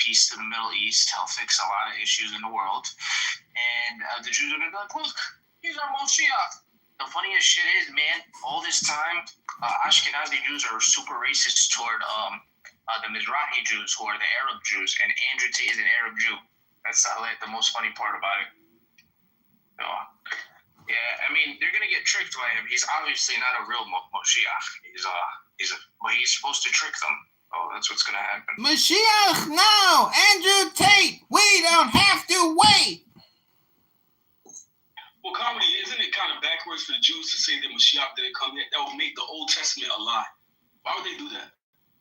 peace to the Middle East. He'll fix a lot of issues in the world. And the Jews are going to be like, look, he's our Moshiach. The funniest shit is, man, all this time, Ashkenazi Jews are super racist toward the Mizrahi Jews, who are the Arab Jews, and Andrew Tate is an Arab Jew. That's the most funny part about it. So, yeah, I mean, they're gonna get tricked by him. He's obviously not a real Moshiach. He's supposed to trick them. Oh, that's what's gonna happen. Mashiach now, Andrew Tate. We don't have to wait. Well, comedy, isn't it kind of backwards for the Jews to say that Mashiach didn't come yet? That would make the Old Testament a lie. Why would they do that?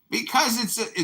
Because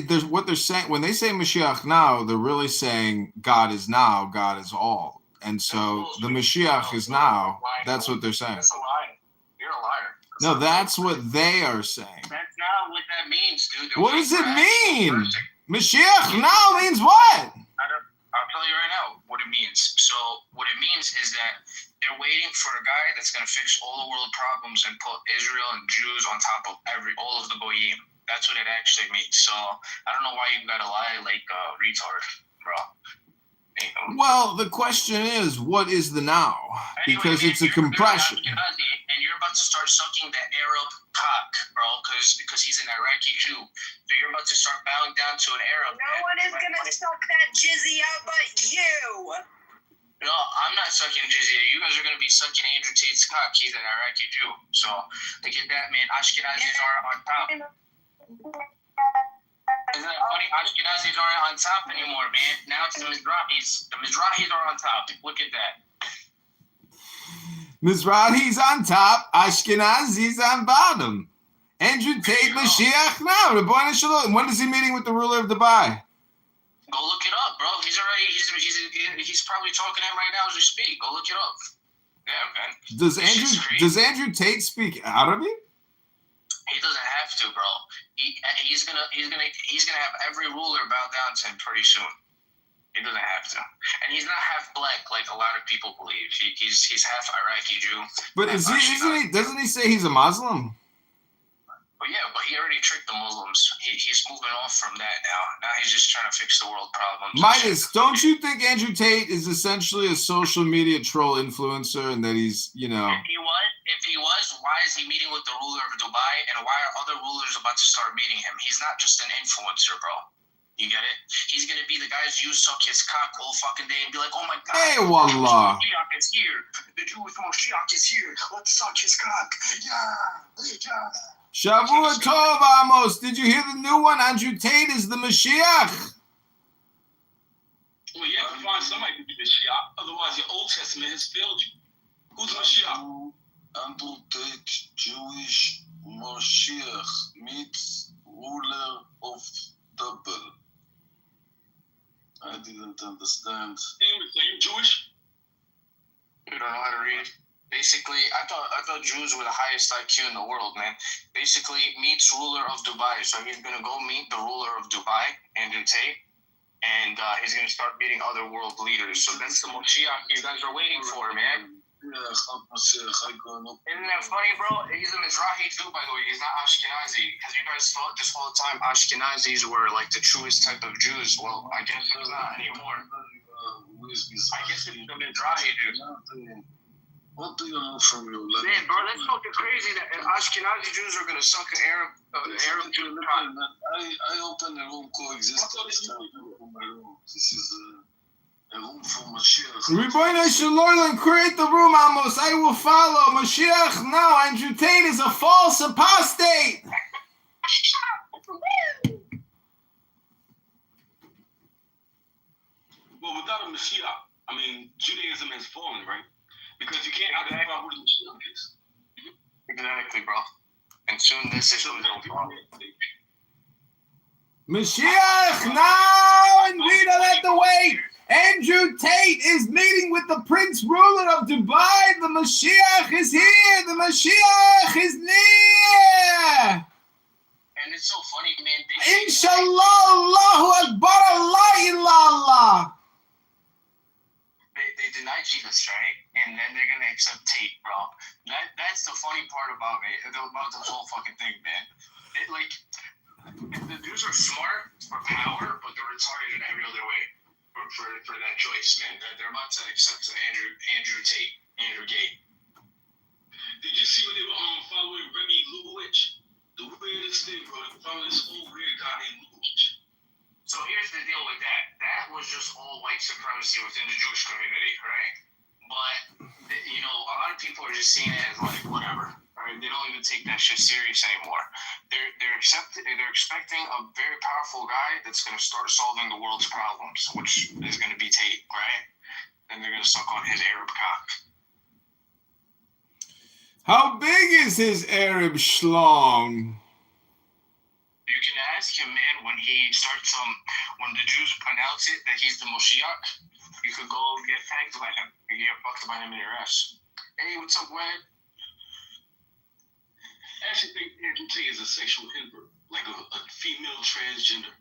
there's what they're saying when they say Mashiach now, they're really saying God is now, God is all, and so the Mashiach is now. That's what they're saying. That's a lie. You're a liar. No, that's what they are saying. That's not what that means, dude. What does it mean? Mashiach now means what? I'll tell you right now what it means. So what it means is that they're waiting for a guy that's going to fix all the world problems and put Israel and Jews on top of all of the goyim. That's what it actually means. So I don't know why you gotta lie like a retard, bro. You know? Well, the question is, what is the now? Because anyway, it's a compression. And you're about to start sucking the Arab cock, bro, because he's an Iraqi Jew. So you're about to start bowing down to an Arab. No one is gonna suck that jizya but you. No, I'm not sucking jizya. You guys are going to be sucking Andrew Tate's cock. He's an Iraqi Jew. So look at that, man. Ashkenazis are on top. Isn't that funny? Ashkenazis aren't on top anymore, man. Now it's the Mizrahis. The Mizrahis are on top. Look at that. Mizrahi's on top, Ashkenazi's on bottom. Andrew Tate, Mashiach now. Rabbeinu Shalom. When is he meeting with the ruler of Dubai? Go look it up, bro. He's probably talking to him right now as we speak. Go look it up. Yeah, man. Does Andrew Tate speak Arabic? He doesn't have to, bro. He's gonna have every ruler bow down to him pretty soon. He doesn't have to, and he's not half black like a lot of people believe. He's half Iraqi Jew. But doesn't he say he's a Muslim? But yeah, but he already tricked the Muslims. He's moving off from that now. Now he's just trying to fix the world problems. Midas, don't you think Andrew Tate is essentially a social media troll influencer, and that he's, you know? If he was, why is he meeting with the ruler of Dubai, and why are other rulers about to start meeting him? He's not just an influencer, bro. You get it? He's going to be the guys you suck his cock all fucking day and be like, oh my God. Hey, wallah. Moshiach is here. The Jewish Moshiach is here. Let's suck his cock. Yeah. Shavua Tov, Amos. Did you hear the new one? Andrew Tate is the Mashiach. Well, you have to find somebody to be Mashiach. Otherwise, your Old Testament has failed you. Who's Mashiach? Andrew Tate, Jewish Mashiach meets ruler of Double. I didn't understand. So you Jewish? You don't know how to read. Basically, I thought Jews were the highest IQ in the world, man. Basically, meets ruler of Dubai. So he's gonna go meet the ruler of Dubai, Andrew Tate, and he's gonna start meeting other world leaders. So that's the Moshiach you guys are waiting for, man. Yeah, Isn't that funny, bro? He's a Mizrahi Jew, by the way. He's not Ashkenazi. Because you guys thought this whole time Ashkenazis were like the truest type of Jews. Well, I guess it's not anymore. I guess it's the Mizrahi Jews. What do you know from your life? Man, bro, that's fucking crazy that Ashkenazi Jews are going to suck an Arab Jew. I open a room coexistence. This is a room for Mashiach. Rabbeinu Shalom, create the room, Amos. I will follow. Mashiach now. Andrew Tate is a false apostate. Well, without a Mashiach, I mean, Judaism has fallen, right? Because you can't identify who the Mashiach is. Exactly, bro. And soon this is going to fall. Mashiach now, and we don't have to wait. Andrew Tate is meeting with the Prince Ruler of Dubai. The Mashiach is here. The Mashiach is near. And it's so funny, man. Inshallah, Allahu Akbar, Allah illallah. They deny Jesus, right? And then they're gonna accept Tate, bro. That's the funny part about it, about this whole fucking thing, man. The Jews are smart for power, but they're retarded in every other for that choice, man. They're about to accept Andrew Tate. Did you see when they were following Remy Lubowicz? The weirdest thing, bro. They following this old weird guy named Lubowicz. So here's the deal with that. That was just all white supremacy within the Jewish community, right? But a lot of people are just seeing it as like whatever. Right? They don't even take that shit serious anymore. They're expecting a very powerful guy that's going to start solving the world's problems, which is going to be Tate, right? And they're going to suck on his Arab cock. How big is his Arab schlong? You can ask him, man, when the Jews announce it that he's the Moshiach, you could go get tagged by him. You get fucked by him in your ass. Hey, what's up, Wed? I actually think Andrew Tate is a sexual invert, like a female transgender.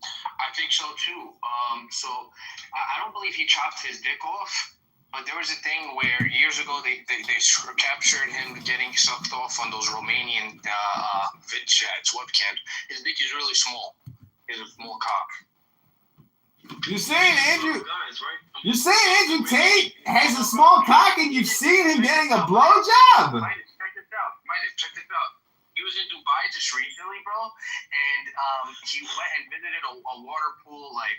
I think so, too. So I don't believe he chopped his dick off. But there was a thing where years ago they captured him getting sucked off on those Romanian vid chats, webcam. His dick is really small. He has a small cock. You're saying Andrew Tate has a small cock and you've seen him getting a blowjob? Check this out. He was in Dubai just recently, bro, and he went and visited a water pool, like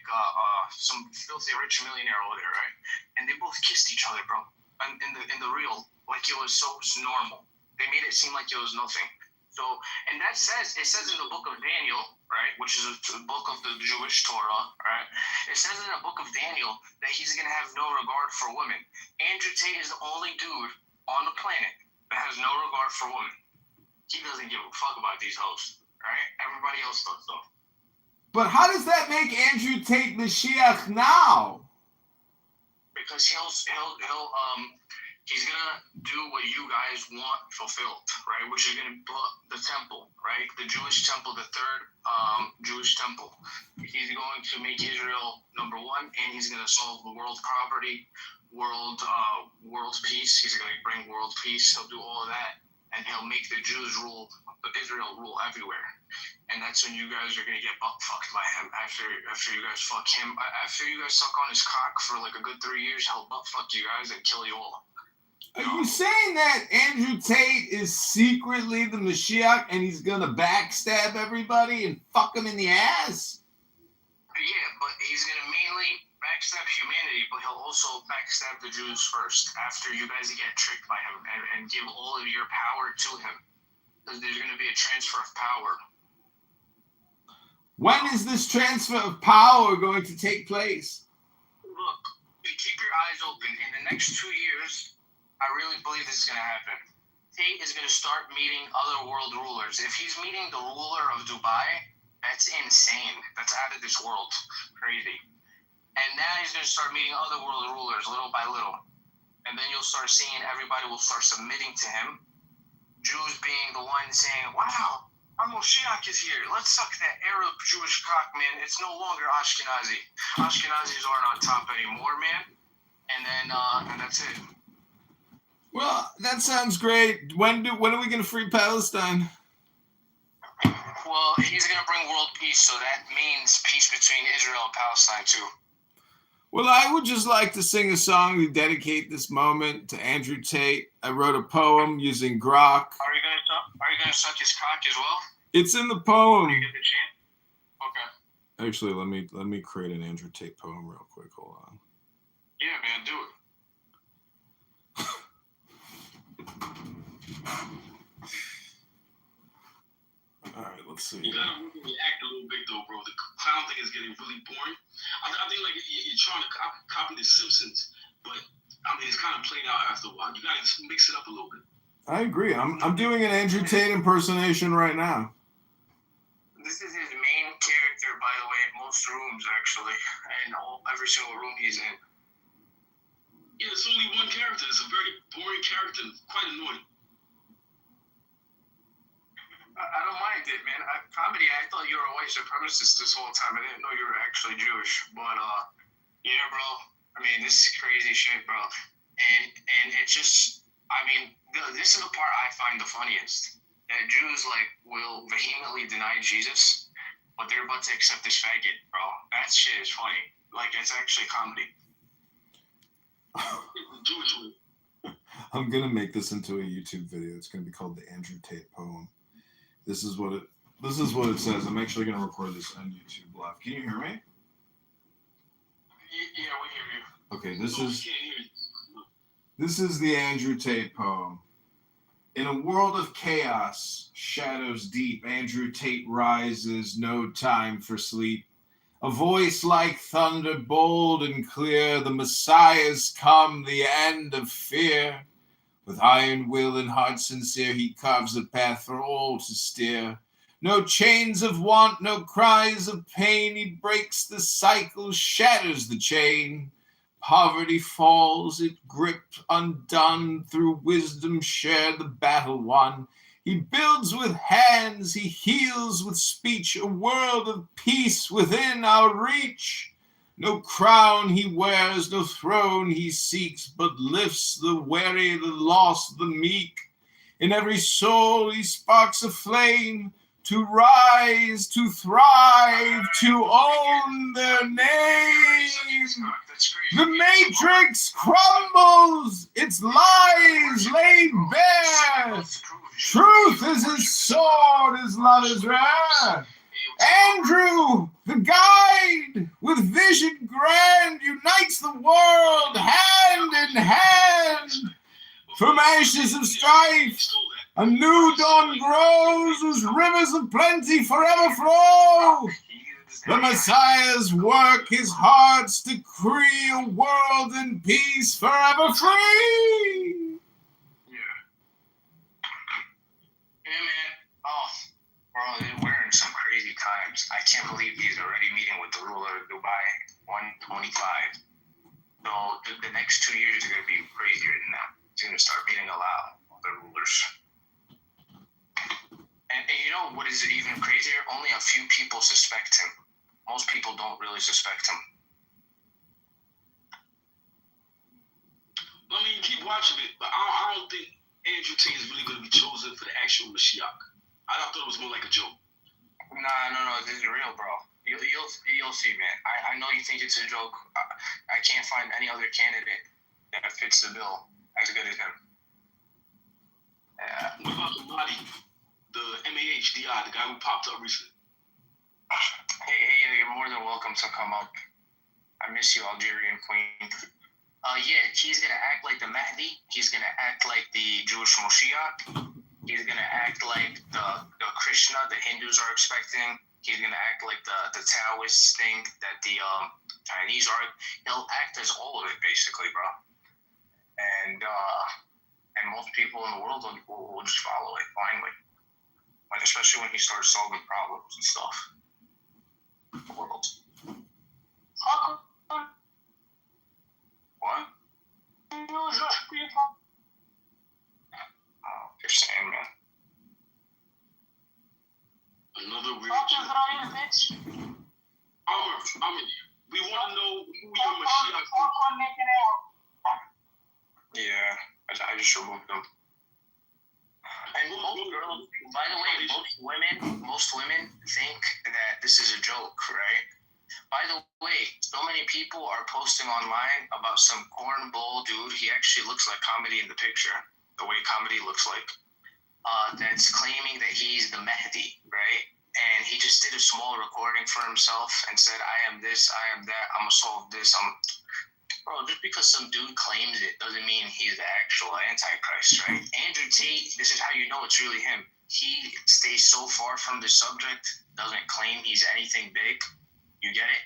some filthy rich millionaire over there, right? And they both kissed each other, bro, in the reel, like it was so normal. They made it seem like it was nothing. So, and it says in the book of Daniel, right, which is a book of the Jewish Torah, right? It says in the book of Daniel that he's gonna have no regard for women. Andrew Tate is the only dude on the planet that has no regard for women. He doesn't give a fuck about these hoes, right? Everybody else does, though. But how does that make Andrew Tate Mashiach now? Because he's gonna do what you guys want fulfilled, right? Which is gonna build the temple, right? The Jewish temple, the third Jewish temple. He's going to make Israel number one, and he's gonna solve the world poverty, world peace. He's gonna bring world peace. He'll do all of that. And he'll make the Jews rule, Israel rule everywhere. And that's when you guys are going to get butt fucked by him. After you guys fuck him, after you guys suck on his cock for like a good 3 years, he'll butt fuck you guys and kill you all. Are you saying that Andrew Tate is secretly the Mashiach and he's going to backstab everybody and fuck them in the ass? Yeah, but he's going to mainly backstab humanity, but he'll also backstab the Jews first after you guys get tricked by him and give all of your power to him. Because there's going to be a transfer of power. When is this transfer of power going to take place? Look, keep your eyes open. In the next 2 years, I really believe this is going to happen. Tate is going to start meeting other world rulers. If he's meeting the ruler of Dubai, that's insane. That's out of this world. Crazy. And now he's going to start meeting other world rulers little by little. And then you'll start seeing everybody will start submitting to him. Jews being the ones saying, wow, our Moshiach is here. Let's suck that Arab Jewish cock, man. It's no longer Ashkenazi. Ashkenazis aren't on top anymore, man. And then and that's it. Well, that sounds great. When are we going to free Palestine? Well, he's going to bring world peace, so that means peace between Israel and Palestine, too. Well, I would just like to sing a song to dedicate this moment to Andrew Tate. I wrote a poem using Grok. Are you gonna suck his cock as well? It's in the poem. You get the chant? Okay. Actually, let me create an Andrew Tate poem real quick. Hold on. Yeah, man, do it. All right, let's see. You gotta react a little bit though, bro. The clown thing is getting really boring. I think like you're trying to copy The Simpsons, but I mean it's kind of played out after a while. You gotta mix it up a little bit. I agree. I'm doing an Andrew Tate impersonation right now. This is his main character, by the way, in most rooms actually, and every single room he's in. Yeah, it's only one character. It's a very boring character, quite annoying. I don't mind it, man. Comedy, I thought you were a white supremacist this whole time. I didn't know you were actually Jewish. But, yeah, bro. I mean, this is crazy shit, bro. And it's just, I mean, this is the part I find the funniest. That Jews, like, will vehemently deny Jesus, but they're about to accept this faggot, bro. That shit is funny. Like, it's actually comedy. I'm gonna make this into a YouTube video. It's gonna be called the Andrew Tate poem. This is what it says. I'm actually gonna record this on YouTube live. Can you hear me? Yeah, we hear you. Okay, No, we can't hear you. this is the Andrew Tate poem. In a world of chaos, shadows deep, Andrew Tate rises, no time for sleep. A voice like thunder, bold and clear, the Messiah's come, the end of fear. With iron will and heart sincere, he carves a path for all to steer. No chains of want, no cries of pain, he breaks the cycle, shatters the chain. Poverty falls, it gripped undone, through wisdom shared the battle won. He builds with hands, he heals with speech, a world of peace within our reach. No crown he wears, no throne he seeks, but lifts the weary, the lost, the meek. In every soul he sparks a flame, to rise, to thrive, to own their name. The matrix crumbles, its lies laid bare. Truth is his sword, his love is rare. Andrew, the guide, with vision grand, unites the world hand in hand. From ashes of strife, a new dawn grows, whose rivers of plenty forever flow. The Messiah's work, his heart's decree, a world in peace forever free. Yeah, man. Oh, bro, we're in some crazy times. I can't believe he's already meeting with the ruler of Dubai, 125. So the next 2 years are going to be crazier than that. He's going to start meeting a lot of the rulers. And you know what is even crazier? Only a few people suspect him. Most people don't really suspect him. I mean, keep watching it, but I don't think Andrew Tate is really going to be chosen for the actual Mashiach. I thought it was more like a joke. Nah, no, this is real, bro. You'll see, man. I know you think it's a joke. I can't find any other candidate that fits the bill as good as him. What about the body, the MAHDI, the guy who popped up recently? Hey, you're more than welcome to come up. I miss you, Algerian queen. Yeah, he's gonna act like the Mahdi. He's gonna act like the Jewish Moshiach. He's gonna act like the Krishna the Hindus are expecting. He's gonna act like the Taoist thing that the Chinese are. He'll act as all of it, basically, bro. And most people in the world will just follow it blindly. Like, especially when he starts solving problems and stuff. The world. What? Oh, you're saying, man. Another weird joke. Amr, we want to know who your Mashiach is. Yeah, I just removed them. And most girls, by the way, most women think that this is a joke, right? By the way, so many people are posting online about some cornball dude. He actually looks like comedy in the picture, the way comedy looks like. That's claiming that he's the Mahdi, right? And he just did a small recording for himself and said, I am this, I am that, I'm gonna solve this. Bro, just because some dude claims it doesn't mean he's the actual Antichrist, right? Andrew Tate, this is how you know it's really him. He stays so far from the subject, doesn't claim he's anything big. You get it?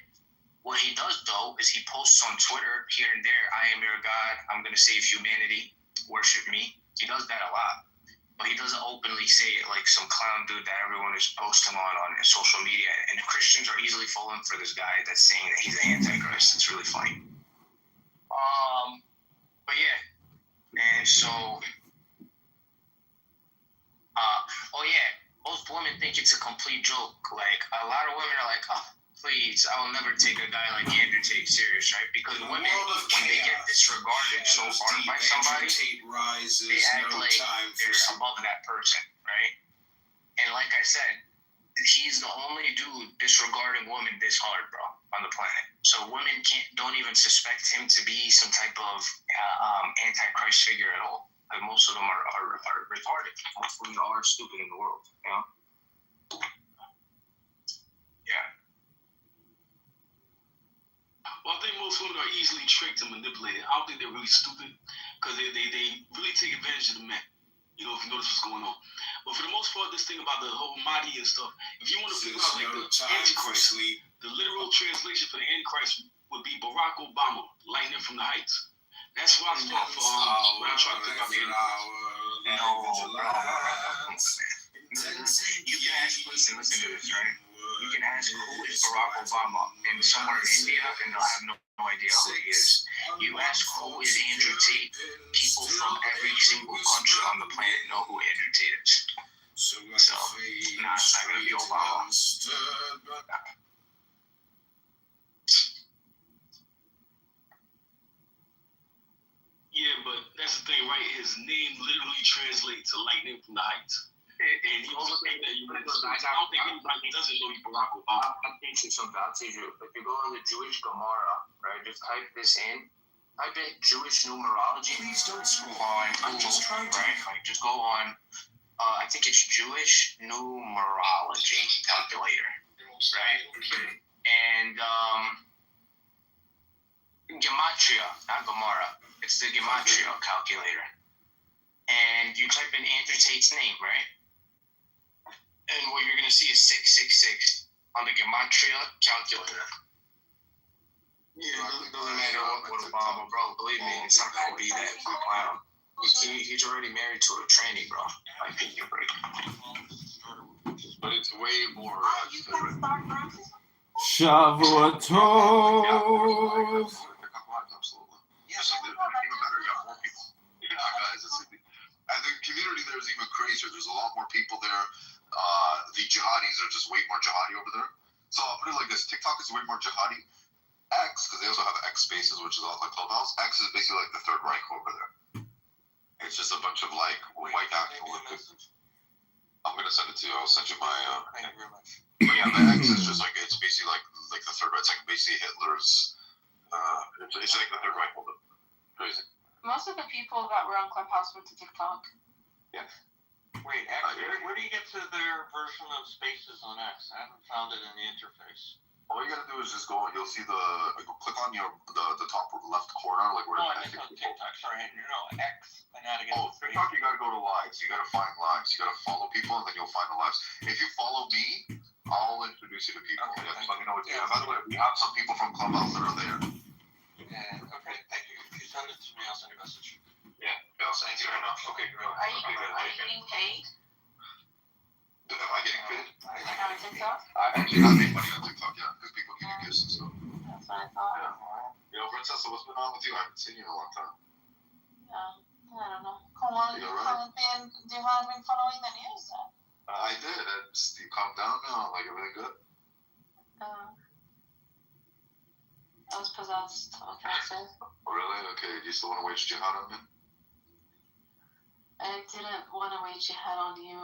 What he does, though, is he posts on Twitter here and there, I am your God, I'm going to save humanity, worship me. He does that a lot. But he doesn't openly say it like some clown dude that everyone is posting on social media. And Christians are easily falling for this guy that's saying that he's an Antichrist. It's really funny. But yeah. And so, most women think it's a complete joke. Like, a lot of women are like, oh, please, I will never take a guy like Andrew Tate serious, right? Because women, when they get disregarded so hard by somebody, they act like they're above that person, right? And like I said, he's the only dude disregarding women this hard, bro, on the planet. So women don't even suspect him to be some type of antichrist figure at all. Like most of them are retarded. Most women are stupid in the world, you know? Yeah. Well, I think most women are easily tricked and manipulated. I don't think they're really stupid because they really take advantage of the men. You know, if you notice what's going on. But for the most part, this thing about the whole Mahdi and stuff, if you want to figure out like the Antichrist, the literal translation for the Antichrist would be Barack Obama, lightning from the heights. That's what I thought for when I tried to think about the Antichrist. You can ask, listen to this, right? You can ask who is Barack Obama in somewhere in India, and they'll have no idea who he is. You ask who is Andrew Tate, people from every single country on the planet know who Andrew Tate is. So, it's not going to be Obama. Yeah, but that's the thing, right? His name literally translates to lightning from the heights. And he also think that I don't think anybody doesn't know he's Barack Obama. I'm teaching something. I'll teach you. If you go on the Jewish Gemara, right, just type this in. Type in Jewish numerology. Please don't scroll on. I'm just trying, right? Like, just go on. I think it's Jewish numerology calculator, right? And Gematria, not Gemara. It's the Gematria calculator. And you type in Andrew Tate's name, right? And what you're going to see is 666 on the Gematria calculator. Yeah, it doesn't matter what Obama, bro. Believe me, it's not going to be that clown. He's already married to a tranny, bro. I think you're breaking. But it's way more. You can start practicing. Shavua Tov. Absolutely. Yes, even better. You have more people. Yeah, guys. And the community there is even crazier. There's a lot more people there. The jihadis are just way more jihadi over there. So I'll put it like this: TikTok is way more jihadi. X, because they also have X Spaces, which is all like Clubhouse. X is basically like the Third Reich over there. It's just a bunch of like white nationalists. I'm gonna send it to you. I'll send you my. Thank you very much. But yeah, the X is just like it's basically like the Third Reich. It's like basically Hitler's. It's like the Third Reich over there. Crazy. Most of the people that were on Clubhouse went to TikTok. Yeah. Wait, where do you get to their version of Spaces on X? I haven't found it in the interface. All you gotta do is just go. You'll see click on the top left corner, like where. No, I meant on TikTok. Sorry, X. I know how to get. Oh, TikTok, you gotta go to lives. You gotta find lives. You gotta follow people, and then you'll find the lives. If you follow me, I'll introduce you to people. Okay, Just let me know what you have. By the way, we have some people from Clubhouse that are there. Yeah. Okay. Thank you. If you send it to me, I'll send you a message. Yeah, I'll send it to you right now. Okay, great. Are you getting paid? Am I getting paid? Like on TikTok? I make money on TikTok, yeah, because people give me gifts and stuff. That's what I thought. Yeah. Princessa, what's been on with you? I haven't seen you in a long time. I don't know. You haven't been following the news then? I did. You calmed down now? Like, everything good? I was possessed. What can I say? Oh, really? Okay. Do you still want to wage jihad on me? I didn't want to wage jihad on you,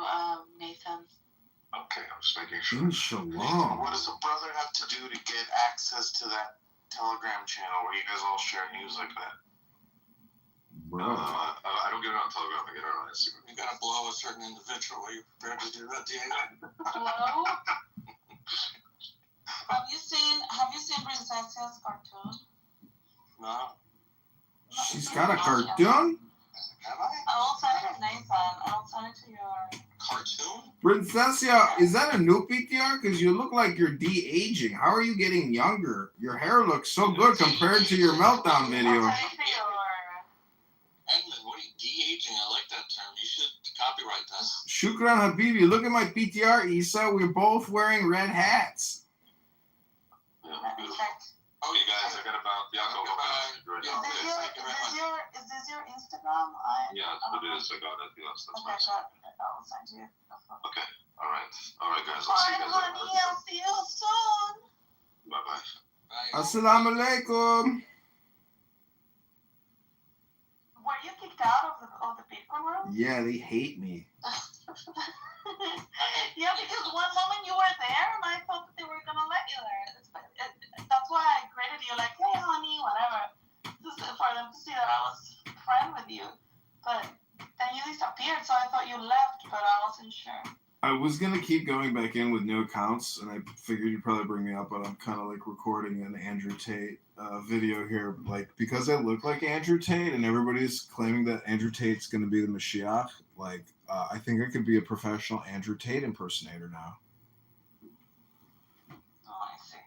Nathan. Okay, I'm just making sure. Inshallah. What does a brother have to do to get access to that Telegram channel where you guys all share news like that? Bro. I don't get it on Telegram. I get it on Instagram. You gotta blow a certain individual. Are you prepared to do that, Diego? Hello? Have you seen Princessa's cartoon? No. She's got a cartoon? Have I? I will send it to Nathan. I will send it to your Cartoon? Princessia, is that a new PTR? Because you look like you're de-aging. How are you getting younger? Your hair looks so good compared to your meltdown video. I'll send it to your Edmund, what are you de-aging? I like that term. You should copyright that. Shukran Habibi, look at my PTR, Isa. We're both wearing red hats. Yeah, let me beautiful. check. Okay, guys, I gotta bounce. Yeah, go. Goodbye. Yeah, Is this your Instagram? it is. I got it. Yes, that's Okay, nice. got it. I will send you. Okay. All right, guys. I'll see you Bye, guys honey. later. I'll see you soon. Bye-bye. Bye. Assalamu alaikum. Were you kicked out of the Bitcoin world? Yeah, they hate me. Yeah, because one moment you were there, and I thought that they were gonna let you there. That's why I greeted you like, "Hey, honey," whatever, just for them to see that I was friend with you. But then you disappeared, so I thought you left, but I wasn't sure. I was gonna keep going back in with new accounts, and I figured you'd probably bring me up, but I'm kind of like recording an Andrew Tate video here, like because I look like Andrew Tate, and everybody's claiming that Andrew Tate's gonna be the Mashiach. Like, I think I could be a professional Andrew Tate impersonator now. Oh, I see.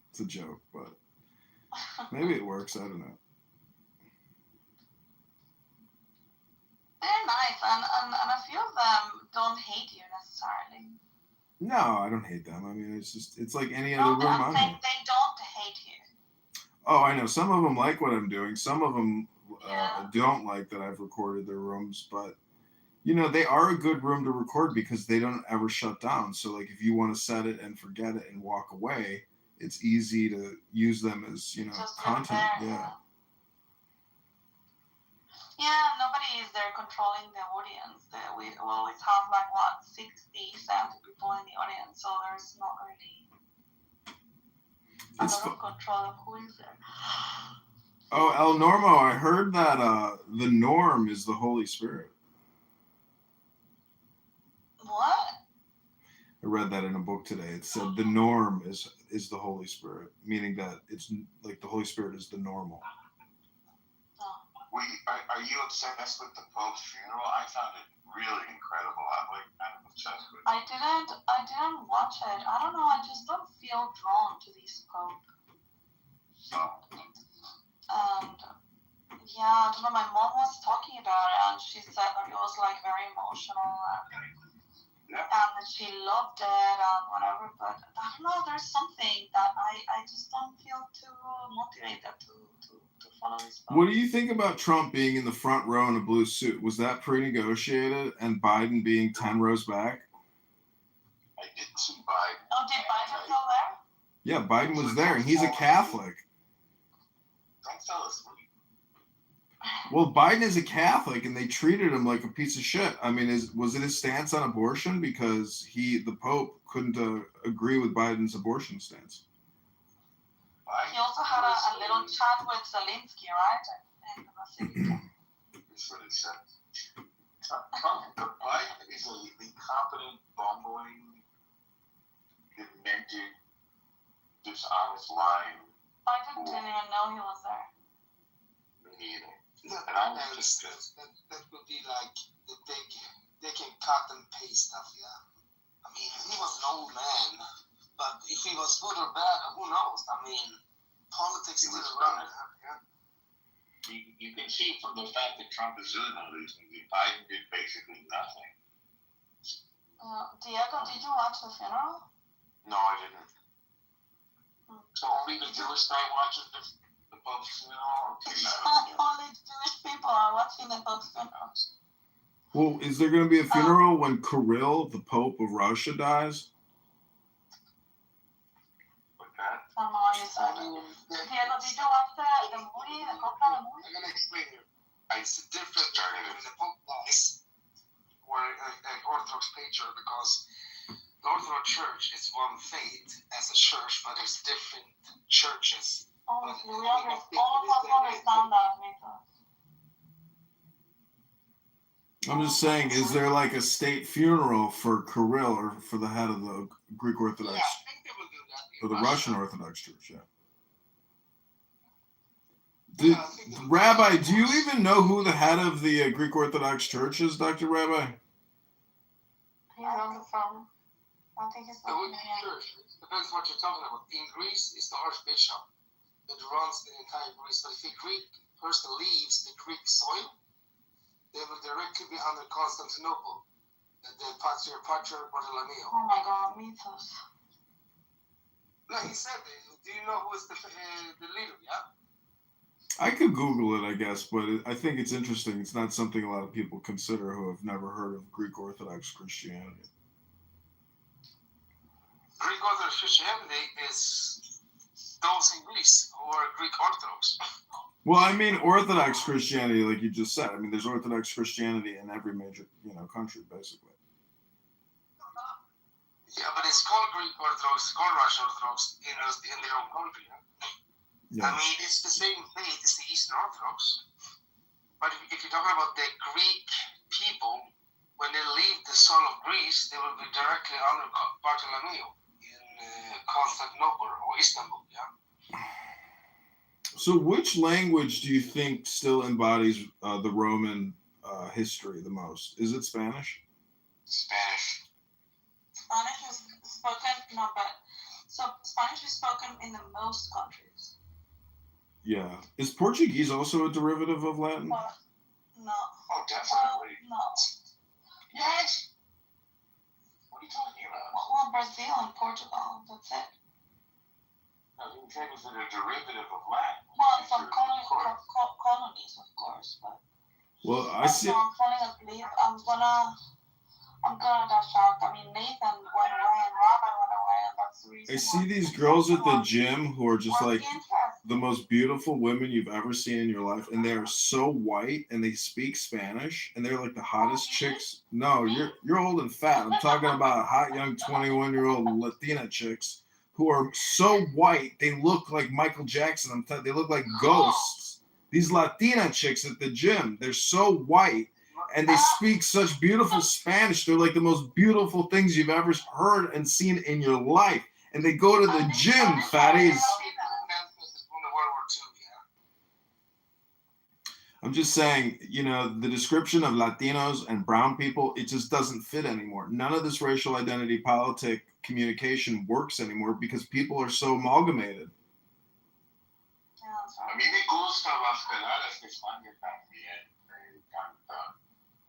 It's a joke, but maybe it works. I don't know. They're nice, and a few of them don't hate you necessarily. No, I don't hate them. I mean, it's like any other No, room I'm I'm saying in. they don't hate you. Oh, I know. Some of them like what I'm doing. Some of them Yeah. don't like that I've recorded their rooms, but you know, they are a good room to record because they don't ever shut down. So, like, if you want to set it and forget it and walk away, it's easy to use them as, you know, Just content. there, Yeah. Yeah, nobody is there controlling the audience. We always have like 60, 70 people in the audience, so there's not really a It's lot of control of who is there. Oh, El Normo, I heard that the norm is the Holy Spirit. What? I read that in a book today. It said the norm is the Holy Spirit, meaning that it's like the Holy Spirit is the normal. Are you obsessed with the Pope's funeral? I found it really incredible. I'm like kind of obsessed with it. I didn't watch it. I don't know. I just don't feel drawn to this Pope. So, And yeah, I don't know. My mom was talking about it, and she said that it was like very emotional, yeah. and that she loved it and whatever. But I don't know. There's something that I just don't feel too motivated to follow this Pope. What do you think about Trump being in the front row in a blue suit? Was that pre-negotiated, and Biden being 10 rows back? I didn't see Biden. Oh, did Biden go there? Yeah, Biden was there, and he's a Catholic. Don't tell us. Well, Biden is a Catholic, and they treated him like a piece of shit. I mean, was it his stance on abortion? Because the Pope couldn't agree with Biden's abortion stance. He also had a little chat with Zelensky, right? In the Basilica. That's what it said. Biden is an incompetent, bumbling, demented, dishonest, lying. Biden didn't even know he was there. Me neither. And I noticed that would be like they can cut and paste stuff, yeah. I mean, he was an old man, but if he was good or bad, who knows? I mean, politics He still was around. yeah. You can see from the fact that Trump is doing all these things, Biden did basically nothing. Diego, did you watch the funeral? No, I didn't. So only the Jewish guy watches the Pope's funeral? Okay, Only Jewish people are watching the Pope's funeral. Well, is there going to be a funeral when Kirill, the Pope of Russia, dies? Like that? I don't know what you said. Diego, did you watch the movie, the Coca movie? I'm gonna explain here. It's the difference between the Pope dies or an Orthodox patriarch, because the Orthodox Church is one faith as a church, but there's different churches. Honestly, all of us understand that, Vito. I'm just saying, is there like a state funeral for Kirill or for the head of the Greek Orthodox Yeah, I think they will do that. or the Russian Orthodox Church? Yeah. Yeah, I think they will. Rabbi, do you even know who the head of the Greek Orthodox Church is, Dr. Rabbi? He's on the phone. I think he's The not Greek here. Church depends what you're talking about. In Greece, it's the Archbishop that runs the entire Greece. But if a Greek person leaves the Greek soil, they will directly be under Constantinople, the Patriarch Bartholomew. Oh my God, Mythos. No, he said it. Do you know who is the leader? Yeah. I could Google it, I guess, but I think it's interesting. It's not something a lot of people consider who have never heard of Greek Orthodox Christianity. Greek Orthodox Christianity is those in Greece who are Greek Orthodox. Well, I mean Orthodox Christianity, like you just said. I mean, there's Orthodox Christianity in every major, country, basically. Yeah, but it's called Greek Orthodox, it's called Russian Orthodox in their own country. Yeah. I mean, it's the same faith as the Eastern Orthodox. But if you're talking about the Greek people, when they leave the soil of Greece, they will be directly under Bartholomew in Constantinople or Istanbul. Yeah. So, which language do you think still embodies the Roman history the most? Is it Spanish? Spanish. Spanish is spoken, no, but so Spanish is spoken in the most countries. Yeah. Is Portuguese also a derivative of Latin? But no. Oh, definitely. No. Yes. What are you talking about? Well, Brazil and Portugal, that's it. No, you said it's a derivative of Latin. Well, some colonies, of course, but Well, I see. I'm falling asleep. I'm gonna dash out. I mean, Nathan went away and Robert went away, and that's the reason. I see these girls at the gym who are just like Interesting. the most beautiful women you've ever seen in your life, and they're so white and they speak Spanish and they're like the hottest chicks. No, you're old and fat. I'm talking about hot young 21-year-old Latina chicks who are so white they look like Michael Jackson. They look like ghosts. These Latina chicks at the gym, they're so white and they speak such beautiful Spanish. They're like the most beautiful things you've ever heard and seen in your life. And they go to the gym, fatties. I'm just saying, you know, the description of Latinos and brown people, it just doesn't fit anymore. None of this racial identity politic communication works anymore because people are so amalgamated. Yeah, that's right. A mí me gustan las peladas que están de también. Me encanta.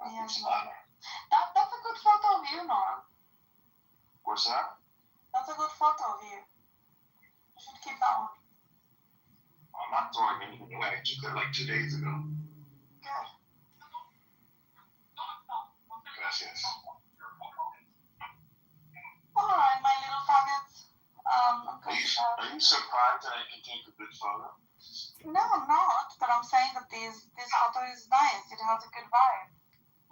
Yeah, that's a good photo of you, Norm. What's that? That's a good photo of you. You should keep that one. I'm not throwing anything away. I took it like 2 days ago. Good. Gracias. All right, my little faggots. I'm Are going you, to are you surprised that I can take a good photo? No, I'm not. But I'm saying that this photo is nice. It has a good vibe.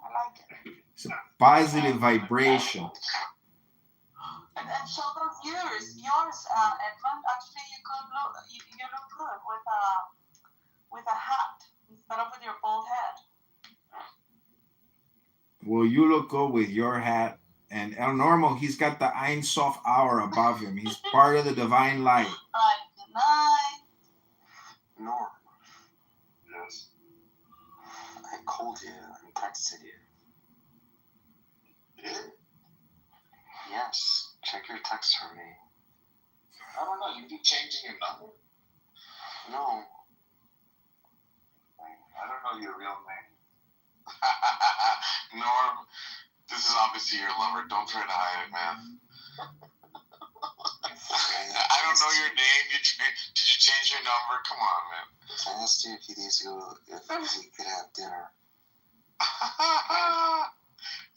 I like it. It's a positive vibration. And show those yours, Edmund. Actually, you look good with a hat instead of with your bald head. Well, you look good with your hat. And El Normo, he's got the Ein Sof hour above him. He's part of the divine light. Right. Good night. Norm, Yes. I called you and texted you. Yeah? Yes, check your text for me. I don't know. You be changing your number? No, I don't know your real name. Norm, this is obviously your lover. Don't try to hide it, man. I don't know your name. Did you change your number? Come on, man. I asked you a few days ago if we could have dinner. Why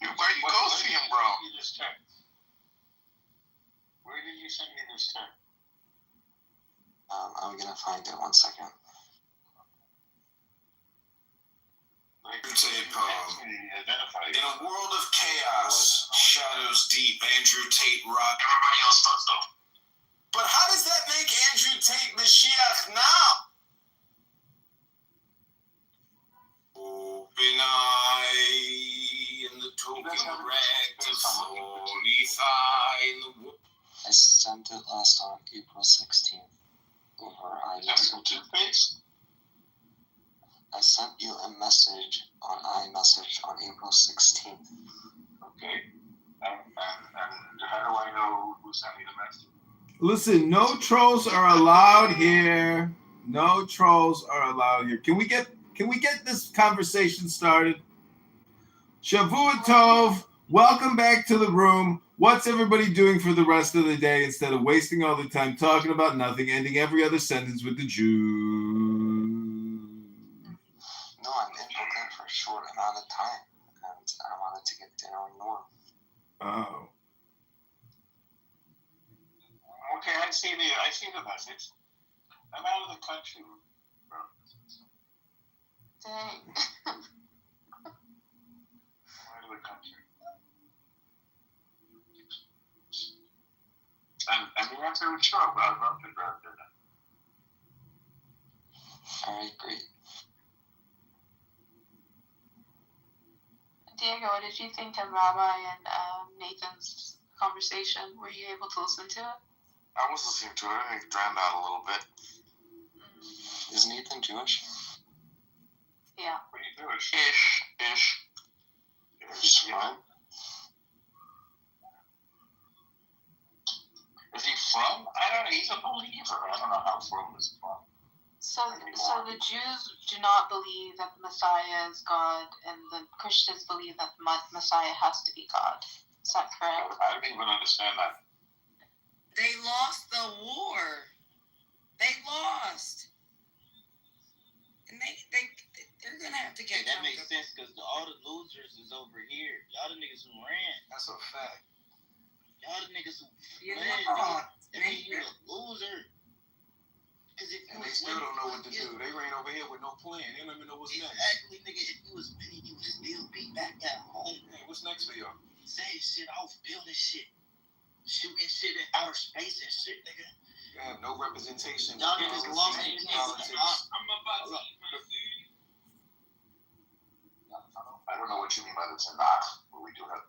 are you ghosting him, bro? Where did you send me this text? I'm gonna find it 1 second. In a world of chaos, shadows deep, Andrew Tate rock. Everybody else does, though. But how does that make Andrew Tate Mashiach now? Open eye in the token rag to phony thigh in the wood. I sent it last on April 16th over iMessage. I sent you a message on iMessage on April 16th. Okay. And how do I know who sent me the message? Listen, no trolls are allowed here. No trolls are allowed here. Can we get this conversation started? Shavua Tov, welcome back to the room. What's everybody doing for the rest of the day instead of wasting all the time talking about nothing, ending every other sentence with the Jew? No, I'm in Brooklyn for a short amount of time, and I wanted to get dinner with Norm. Oh. Okay, I see the message. I'm out of the country, bro. Dang. I'm out of the country. the answer is sure, but I'd love to grab it. All right, great. Diego, what did you think of Rabbi and Nathan's conversation? Were you able to listen to it? I was listening to it. I drowned out a little bit. Is Nathan Jewish? Yeah. What are you doing? Ish. He's from? Is he from? I don't know. He's a believer. I don't know how from is from. So the Jews do not believe that the Messiah is God, and the Christians believe that the Messiah has to be God. Is that correct? I don't even understand that. They lost the war. They lost. And they're going to have to get that makes sense because all the losers is over here. Y'all the niggas who ran. That's a fact. Y'all the niggas who Yeah, fled. That mean you a loser. Cause if And they still don't know what to do. They ran over here with no plan. They don't even know what's next. Exactly, nigga. If you was winning, you would still be back at home. Hey, what's next for y'all? Save shit off, building shit, shooting shit in outer space and shit, nigga. You have no representation. Y'all niggas lost Politics. in politics. I'm about to eat my food. I don't know what you mean by the Tanakh, but we do have.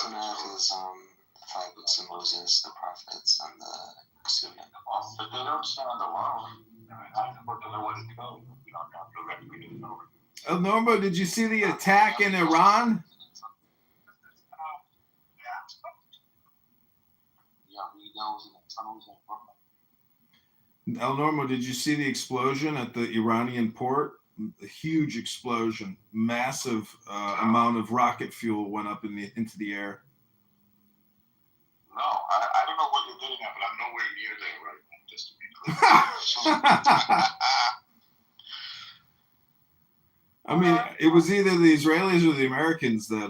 Tanakh is 5 books of Moses, the prophets, and the Kesubim. But they don't stand alone. I don't know where to go. We don't know directly. We didn't know. El Normo, did you see the attack in Iran? El Normo, did you see the explosion at the Iranian port? A huge explosion, massive amount of rocket fuel went up into the air. No, I don't know what you're getting at, but I'm nowhere near there right now, just to be clear. I mean, it was either the Israelis or the Americans that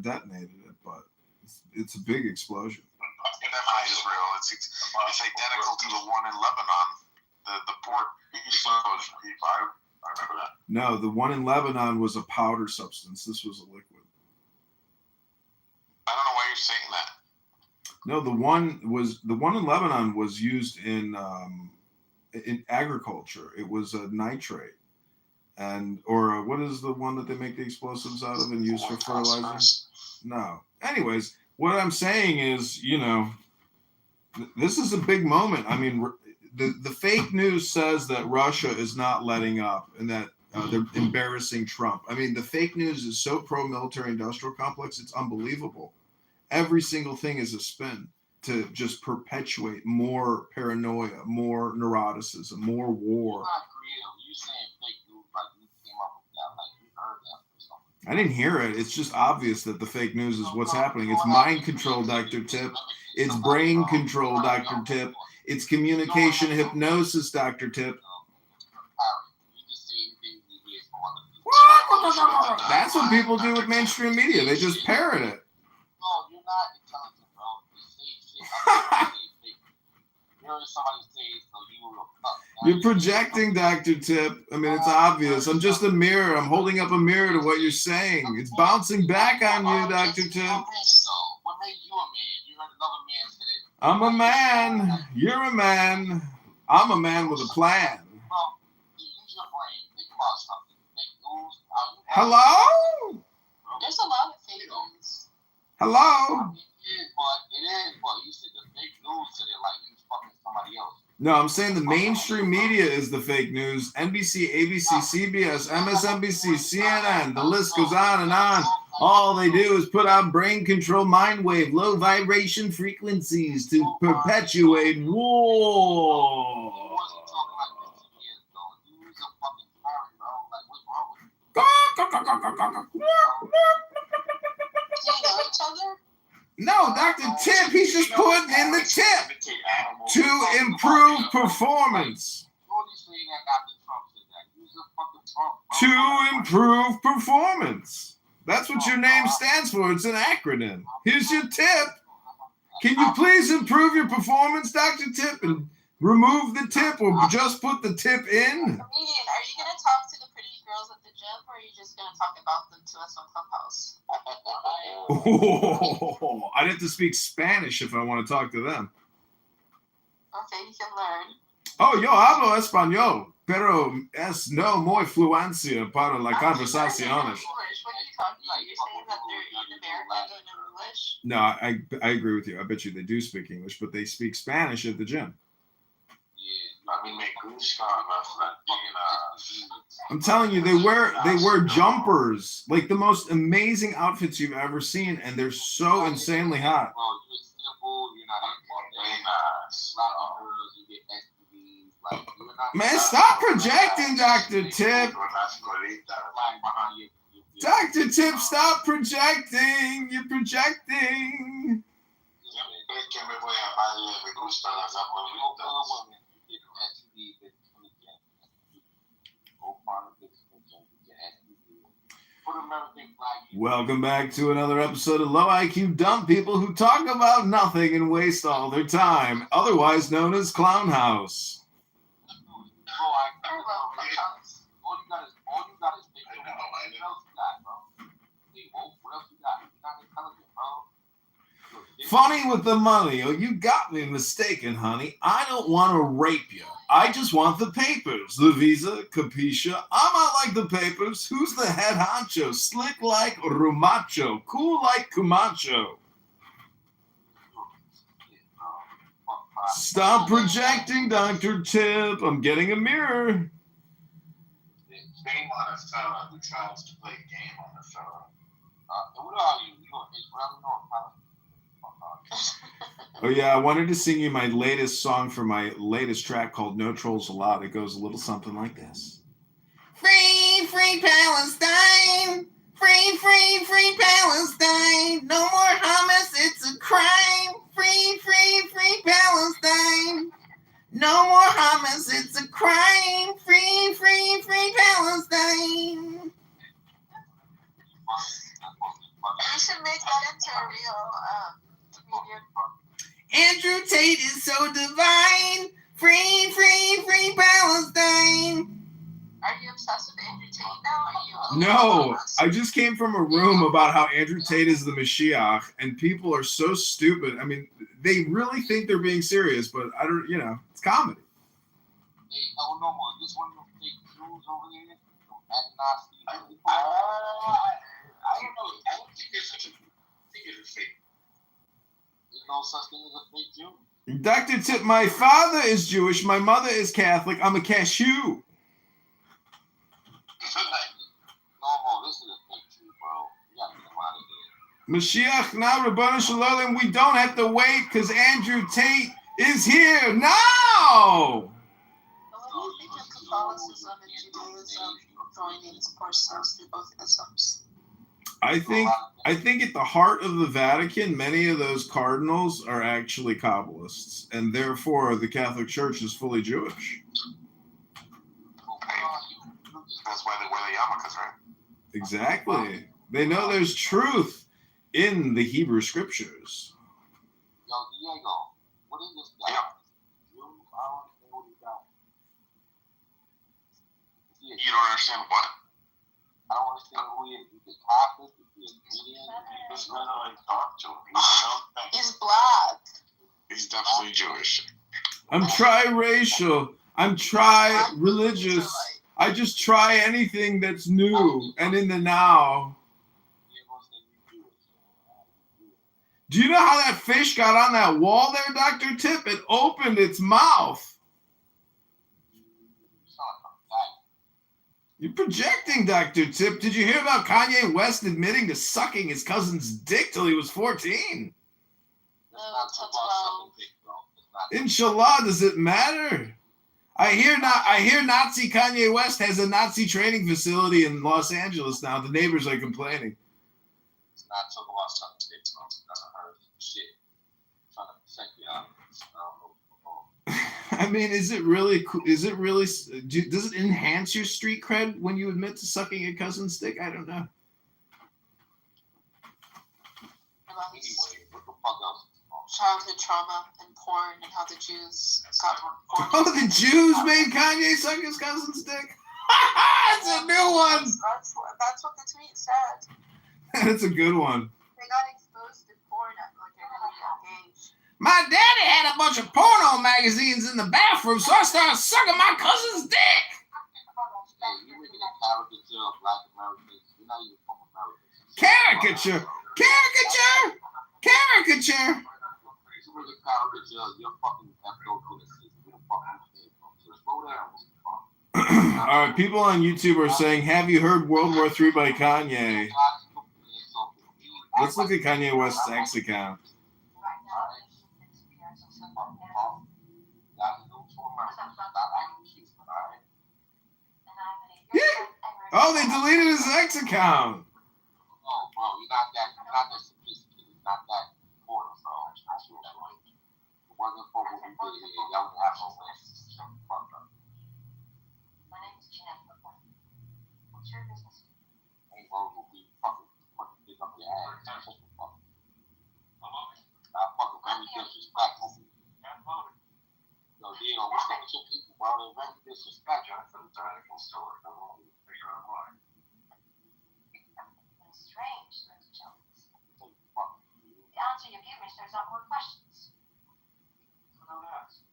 detonated it, but it's a big explosion. Israel, it's identical to the one in Lebanon, the port explosion. I remember that. No, the one in Lebanon was a powder substance. This was a liquid. I don't know why you're saying that. No, the one in Lebanon was used in agriculture. It was a nitrate, or what is the one that they make the explosives out of and use for fertilizer? No. Anyways, what I'm saying is, this is a big moment. I mean, the fake news says that Russia is not letting up and that they're embarrassing Trump. I mean, the fake news is so pro-military industrial complex, it's unbelievable. Every single thing is a spin to just perpetuate more paranoia, more neuroticism, more war. I didn't hear it. It's just obvious that the fake news is what's happening. It's mind control, Dr. Tip. It's brain control, Dr. Tip. It's communication hypnosis, Dr. Tip. That's what people do with mainstream media. They just parrot it. You're projecting, Dr. Tip. I mean, it's obvious. I'm just a mirror. I'm holding up a mirror to what you're saying. It's bouncing back on you, Dr. Tip. I'm a man. You're a man. I'm a man with a plan. Hello? There's a lot of fake news. Hello? No, I'm saying the mainstream media is the fake news. NBC, ABC, CBS, MSNBC, CNN, the list goes on and on. All they do is put out brain control mind wave, low vibration frequencies to perpetuate war. No, Dr. Tip, he's just putting in the tip to improve performance. To improve performance. That's what your name stands for. It's an acronym. Here's your tip. Can you please improve your performance, Dr. Tip, and remove the tip or just put the tip in? Comedian, are you going to talk to the pretty girls at the gym or are you just gonna talk about them to us on Clubhouse. Oh, I'd have to speak Spanish if I want to talk to them. Okay, you can learn. Oh, yo hablo español, pero es no muy fluencia para la conversaciones. What are you talking about? You're saying that they're in America and in English? No, I agree with you. I bet you they do speak English, but they speak Spanish at the gym. I mean, make goose enough that I'm telling you, they wear jumpers, like the most amazing outfits you've ever seen, and they're so insanely hot. Bro, you're simple, you're not you get STDs, like you're not. Man, stop projecting, Dr. Tip. Dr. Tip, stop projecting. You're projecting. Welcome back to another episode of Low IQ Dumb People who talk about nothing and waste all their time, otherwise known as Clown House. Funny with the money. Oh, you got me mistaken, honey. I don't want to rape you. I just want the papers. The visa, capisha. I'm not like the papers. Who's the head honcho? Slick like Rumacho. Cool like Camacho. Stop projecting, Dr. Tip. I'm getting a mirror. Shame on us, fella, who tries to play a game on the fella. What are you? You're Israeli or Oh yeah, I wanted to sing you my latest song for my latest track called No Trolls Allowed. It goes a little something like this. Free, free Palestine. Free, free, free Palestine. No more Hamas, it's a crime. Free, free, free Palestine. No more Hamas, it's a crime. Free, free, free Palestine. You should make that into a real comedian. Andrew Tate is so divine. Free, free, free Palestine. Are you obsessed with Andrew Tate now? Or are you No, I just came from a room about how Andrew Tate is the Mashiach, and people are so stupid. I mean, they really think they're being serious, but I don't, it's comedy. Hey, no more. This one of the fake Jews over there, I don't know. I don't think there's such a thing as a fake. There's no such thing as a fake Jew. Dr. Tip, my father is Jewish, my mother is Catholic, I'm a cashew. No more. This is a fake Jew, bro. You gotta get him out of here. Mashiach, now Rabbanu Shalom, we don't have to wait because Andrew Tate is here now. What do you think of Catholicism and Judaism joining forces through both isms? I think at the heart of the Vatican, many of those cardinals are actually Kabbalists, and therefore the Catholic Church is fully Jewish. That's why they wear the yarmulkes, right? Exactly. They know there's truth in the Hebrew scriptures. Yo, Diego, what is this guy? You, I don't understand what he got. You don't understand what? I don't understand who he is. He's a Catholic, he's a Indian. This man I talk to him. He's black. He's definitely Jewish. I'm tri-racial. I'm tri-religious. I just try anything that's new and in the now. Do you know how that fish got on that wall there, Dr. Tip? It opened its mouth. You're projecting, Dr. Tip. Did you hear about Kanye West admitting to sucking his cousin's dick till he was 14? Inshallah, does it matter? I hear Nazi Kanye West has a Nazi training facility in Los Angeles now. The neighbors are complaining. It's not talking about something sticks, bro. That's a hard shit. Trying to protect you out. I mean, is it really? Does it enhance your street cred when you admit to sucking your cousin's dick? I don't know. Anyway, what the fuck else? Childhood trauma and porn and how the Jews got porn. Oh, the Jews made Kanye suck his cousin's dick? That's a new one. That's what the tweet said. That's a good one. They got exposed to porn at like a really young age. My daddy had a bunch of porno magazines in the bathroom, so I started sucking my cousin's dick. Hey, you making a caricature of Black Americans. You're not even from America. Caricature. Caricature. Caricature. You make a caricature of your fucking ethno-criticism. You're the fucking thing. So slow down. All right, people on YouTube are saying, have you heard World War III by Kanye? Let's look at Kanye West's X account. Oh, they deleted his X account. Oh, bro, you're not that sophisticated, not that important, bro. It wasn't for what we did here. Y'all would have no way. My name is Jeanette. What's your business? Ain't worried what we fucking pick up your ass. Shut the fuck up. Not fucking very disrespectful. Yo, Dino, what's up with your people, bro? They're very disrespectful. It's strange, Mr. Jones. The answer you give me stirs up more questions. What about you?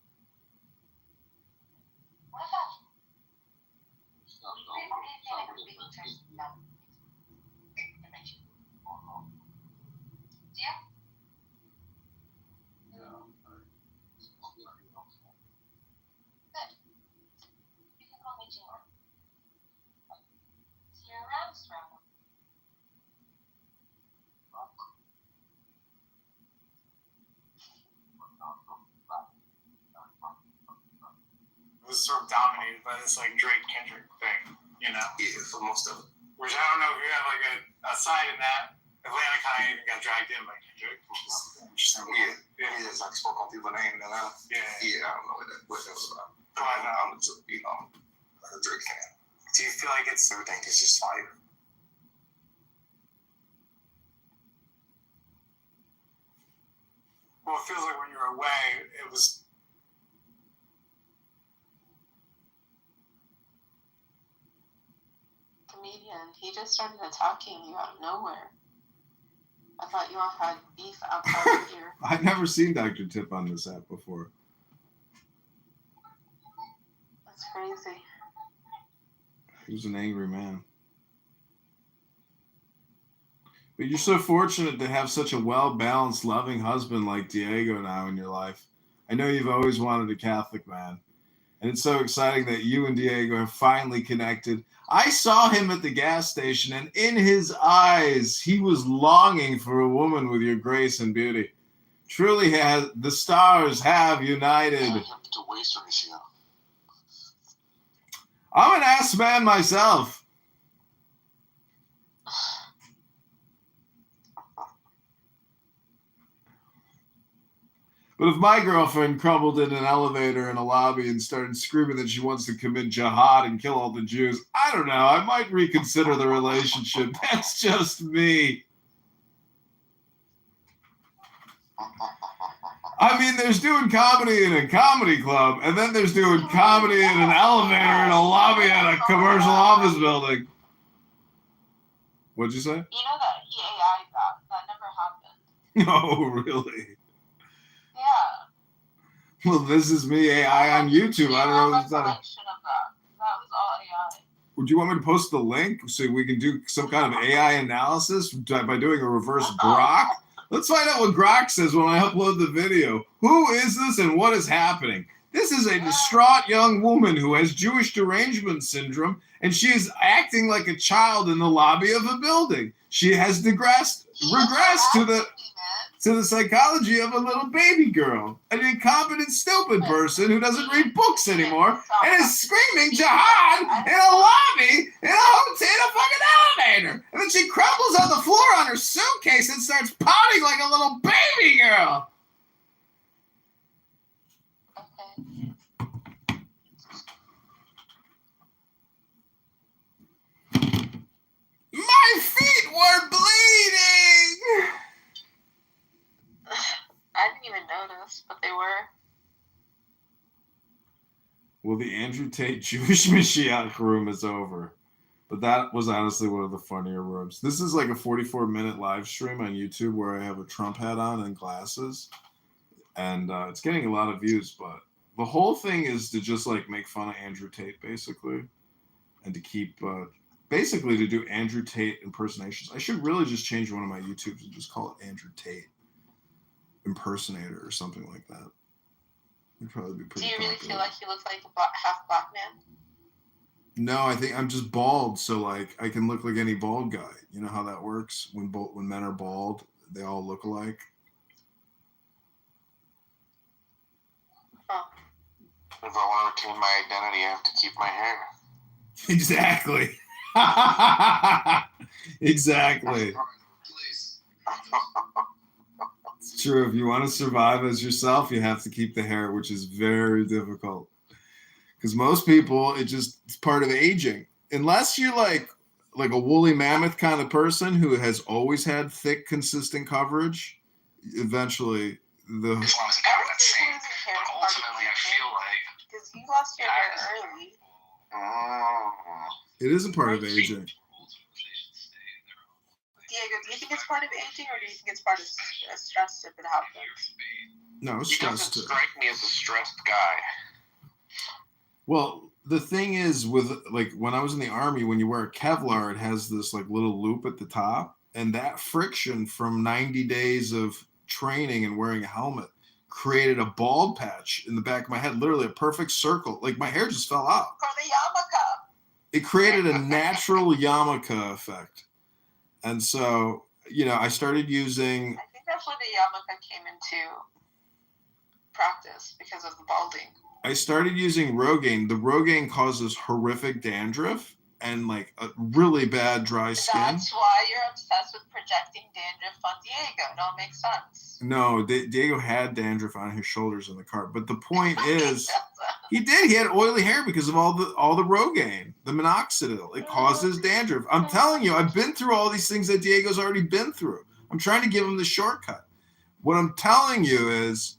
Was sort of dominated by this like Drake Kendrick thing, you know? Yeah, for most of it. Which I don't know if you have like a side in that. Atlanta kind of even got dragged in by Kendrick. Yeah, it's like spoke on people's name in Atlanta. Yeah. Yeah, I don't know what that was about. But, I'm a Drake fan. do you feel like it's Everything is just fire. well, it feels like when you're away, it was Comedian, he just started attacking you out of nowhere. I thought you all had beef outside of here. I've never seen Dr. Tip on this app before. That's crazy. He was an angry man. But you're so fortunate to have such a well-balanced, loving husband like Diego now in your life. I know you've always wanted a Catholic man. And it's so exciting that you and Diego have finally connected. I saw him at the gas station, and in his eyes, he was longing for a woman with your grace and beauty. Truly, the stars have united. I'm an ass man myself. But if my girlfriend crumbled in an elevator in a lobby and started screaming that she wants to commit jihad and kill all the Jews, I don't know. I might reconsider the relationship. That's just me. I mean, there's doing comedy in a comedy club, and then there's doing comedy in an elevator in a lobby at a commercial office building. What'd you say? You know that he AI'd that. That never happened. Oh, really? Yeah. Well, this is me AI on YouTube. I don't know what it's on. That was all AI. Would you want me to post the link so we can do some kind of AI analysis by doing a reverse Grok? Let's find out what Grok says when I upload the video. Who is this and what is happening? This is a distraught young woman who has Jewish derangement syndrome, and she is acting like a child in the lobby of a building. She has regressed to the psychology of a little baby girl, an incompetent, stupid person who doesn't read books anymore and is screaming jihad in a lobby in a fucking elevator. And then she crumbles on the floor on her suitcase and starts pouting like a little baby girl. My feet were bleeding! I didn't even notice, but they were. Well, the Andrew Tate Jewish Mashiach room is over. But that was honestly one of the funnier rooms. This is like a 44-minute live stream on YouTube where I have a Trump hat on and glasses. And it's getting a lot of views, but the whole thing is to just like make fun of Andrew Tate, basically. And to keep, basically to do Andrew Tate impersonations. I should really just change one of my YouTubes and just call it Andrew Tate Impersonator or something like that. It'd probably be pretty Do you really popular. feel like you look like a half black man? No, I think I'm just bald, so like I can look like any bald guy. You know how that works? When men are bald, they all look alike. Huh. If I want to retain my identity, I have to keep my hair. Exactly. Exactly. Please. It's true. If you want to survive as yourself, you have to keep the hair, which is very difficult. Because most people, it's part of aging. Unless you're like a woolly mammoth kind of person who has always had thick, consistent coverage, eventually the... As long as it covers that same. But ultimately, I feel like Because you lost your hair early. It is a part of aging. Diego, do you think it's part of aging, or do you think it's part of stress if it happens? No, it's He stressed. doesn't strike me as a stressed guy. Well, the thing is with like when I was in the army, when you wear a Kevlar, it has this like little loop at the top, and that friction from 90 days of training and wearing a helmet created a bald patch in the back of my head, literally a perfect circle. Like my hair just fell out. For the yarmulke. It created a natural yarmulke effect. And so, you know, I started using... I think that's when the yarmulke came into practice because of the balding. I started using Rogaine. The Rogaine causes horrific dandruff and like a really bad dry skin. That's why you're obsessed with projecting dandruff on Diego. No, it makes sense. No, Diego had dandruff on his shoulders in the car. But the point is, he did. He had oily hair because of all the Rogaine, the minoxidil. It causes dandruff. I'm telling you, I've been through all these things that Diego's already been through. I'm trying to give him the shortcut. What I'm telling you is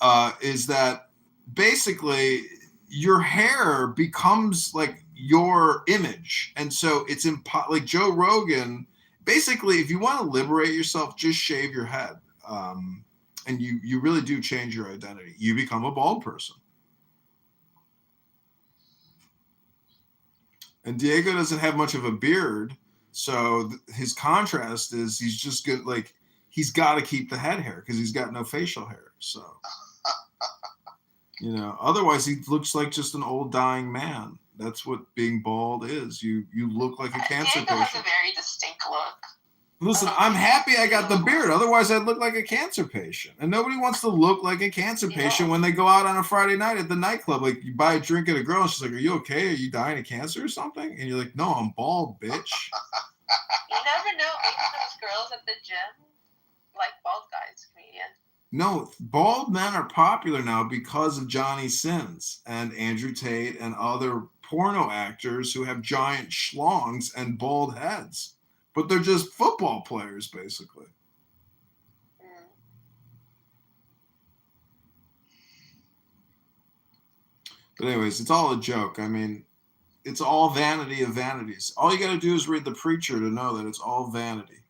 that basically your hair becomes like your image. And so it's like Joe Rogan, basically, if you want to liberate yourself, just shave your head. And you really do change your identity. You become a bald person. And Diego doesn't have much of a beard. So his contrast is he's just good. Like he's got to keep the head hair because he's got no facial hair. So, you know, otherwise he looks like just an old dying man. That's what being bald is. You look like a cancer Diego has patient. a very distinct look. Listen, I'm happy I got the beard. Otherwise, I'd look like a cancer patient. And nobody wants to look like a cancer patient when they go out on a Friday night at the nightclub. Like, you buy a drink at a girl, and she's like, "Are you okay? Are you dying of cancer or something?" And you're like, "No, I'm bald, bitch." You never know. Maybe those girls at the gym like bald guys, comedian. No, bald men are popular now because of Johnny Sins and Andrew Tate and other porno actors who have giant schlongs and bald heads. But they're just football players, basically. But anyways, it's all a joke. I mean, it's all vanity of vanities. All you got to do is read The Preacher to know that it's all vanity.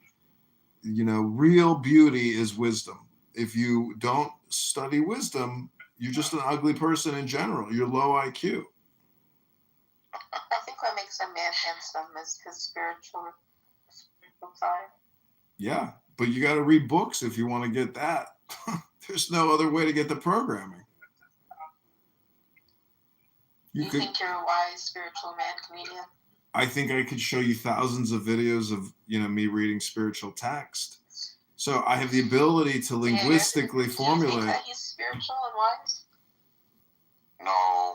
You know, real beauty is wisdom. If you don't study wisdom, you're just an ugly person in general. You're low IQ. I think what makes a man handsome is his spiritual side. Yeah, but you got to read books if you want to get that. There's no other way to get the programming. You think you're a wise spiritual man, comedian? I think I could show you thousands of videos of, you know, me reading spiritual text. So I have the ability to linguistically formulate. Do you think that he's spiritual and wise? No,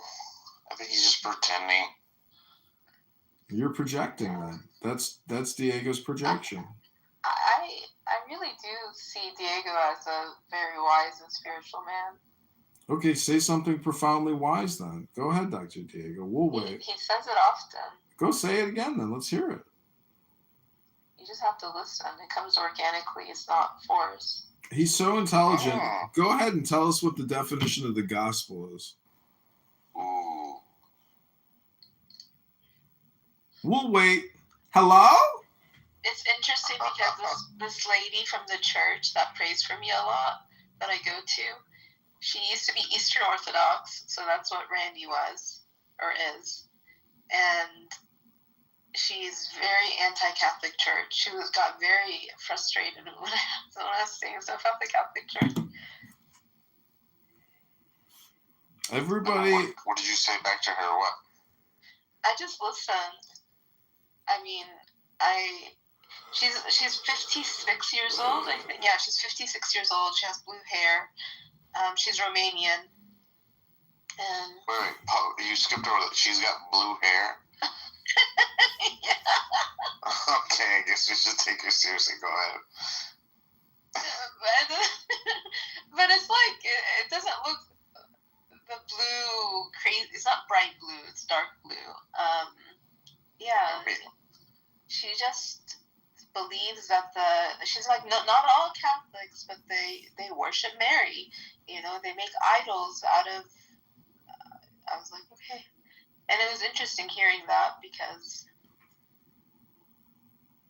I think he's just pretending. You're projecting then. That's Diego's projection. I really do see Diego as a very wise and spiritual man. Okay, say something profoundly wise then. Go ahead, Dr. Diego. We'll wait. He says it often. Go say it again then. Let's hear it. You just have to listen. It comes organically. It's not forced. He's so intelligent. Go ahead and tell us what the definition of the gospel is. Ooh. We'll wait. Hello? It's interesting because this lady from the church that prays for me a lot, that I go to, she used to be Eastern Orthodox, so that's what Randy was, or is. And she's very anti-Catholic church. She got very frustrated when I was saying stuff about the Catholic church. Everybody. What did you say back to her? What? I just listened. I mean, she's 56 years old. I think. Yeah, she's 56 years old. She has blue hair. She's Romanian. And Wait, you skipped over that. She's got blue hair. yeah. Okay, I guess we should take her seriously. Go ahead. But it's like it doesn't look the blue crazy. It's not bright blue. It's dark blue. Yeah. She just believes that she's like not all Catholics, but they worship Mary. You know, they make idols out of. I was like, okay, and it was interesting hearing that because.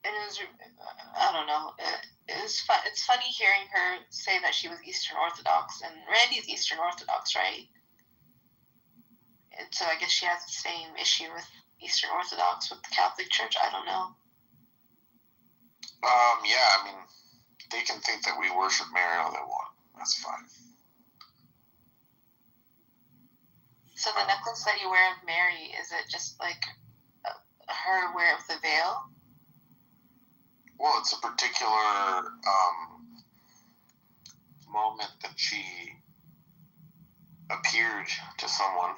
And it was, I don't know, it was fun. It's funny hearing her say that she was Eastern Orthodox, and Randy's Eastern Orthodox, right? And so I guess she has the same issue with Eastern Orthodox with the Catholic Church. I don't know. Yeah, I mean, they can think that we worship Mary all they want. That's fine. So the necklace that you wear of Mary, is it just like her wear of the veil? Well, it's a particular moment that she appeared to someone.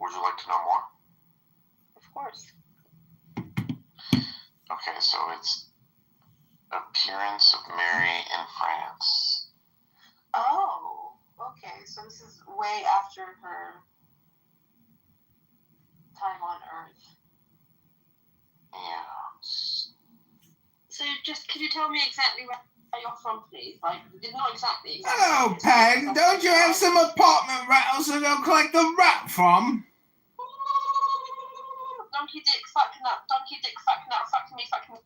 Would you like to know more? Of course. Okay, so it's Appearance of Mary in France. Oh, okay. So this is way after her time on Earth. Yeah. So just could you tell me exactly where you're from, please? Like, not exactly. Hello, Peg. Don't you have some apartment rattles to go collect the rat from? Donkey dick, fucking up. Donkey dick, fucking up. Fucking me, fucking me.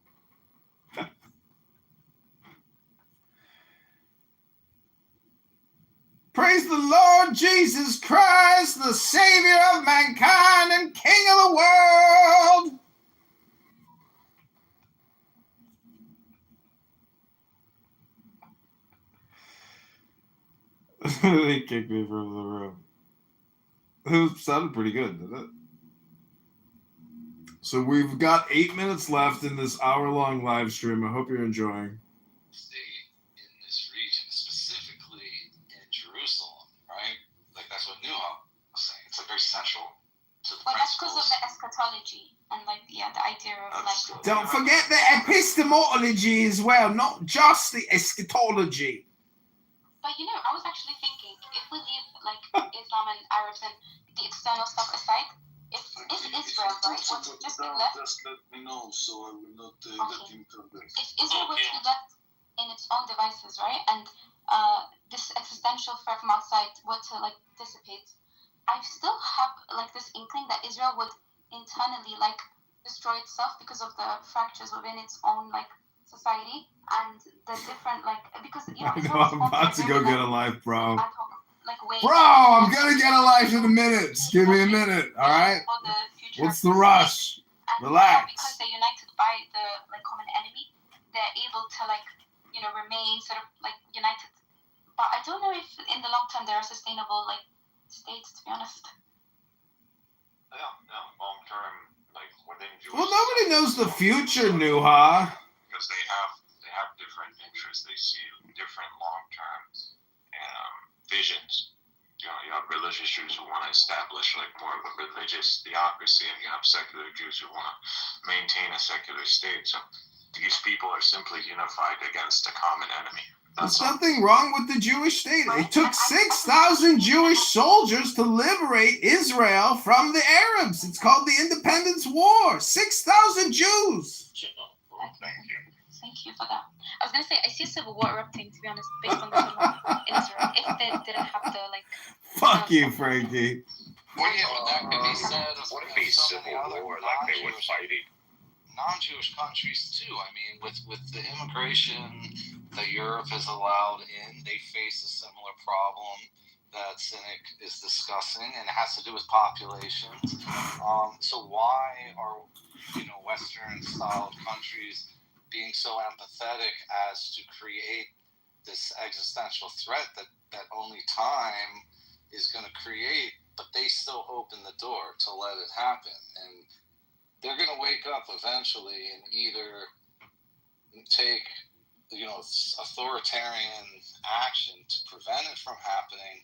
Praise the Lord Jesus Christ, the Savior of mankind and King of the world. They kicked me from the room. It sounded pretty good, didn't it? So we've got 8 minutes left in this hour-long live stream. I hope you're enjoying. Stay in this region, specifically in Jerusalem, right? Like that's what Newhall was saying. It's like very central to the Well, that's because of principles. the eschatology and like the idea of like. Don't forget the epistemology as well, not just the eschatology. But you know, I was actually thinking, if we leave like Islam and Arabs and the external stuff aside, is Israel, right, would just be left? Just let me know so I will not let him come back. If Israel would be left in its own devices, right, and this existential threat from outside were to like dissipate, I still have like this inkling that Israel would internally like destroy itself because of the fractures within its own like society and the different like because you know I'm about to go get a life, bro. Like ways. Bro, I'm gonna get a life in a minute. Just give me a minute, all right? What's the rush? And Relax. because they're united by the like common enemy, they're able to like remain sort of like united. But I don't know if in the long term they're sustainable like states, to be honest. Yeah, long term, like within Jewish. Well, nobody knows the future, Nuha. Because they have different interests. They see different long term visions. You have religious Jews who want to establish like more of a religious theocracy, and you have secular Jews who want to maintain a secular state. So these people are simply unified against a common enemy. There's nothing wrong with the Jewish state. It took 6,000 Jewish soldiers to liberate Israel from the Arabs. It's called the Independence War. 6,000 Jews. Thank you. Thank you for that. I was gonna say I see a civil war erupting, to be honest, based on the film in Israel. If they didn't have the like. Fuck you, Frankie. Well, yeah, but that could be said of What if a so many civil other war, like they were non-Jewish, fighting? non-Jewish countries too. I mean, with the immigration that Europe has allowed in, they face a similar problem that Cynic is discussing, and it has to do with populations. So why are Western-styled countries being so empathetic as to create this existential threat that only time is going to create, but they still open the door to let it happen, and they're going to wake up eventually and either take authoritarian action to prevent it from happening,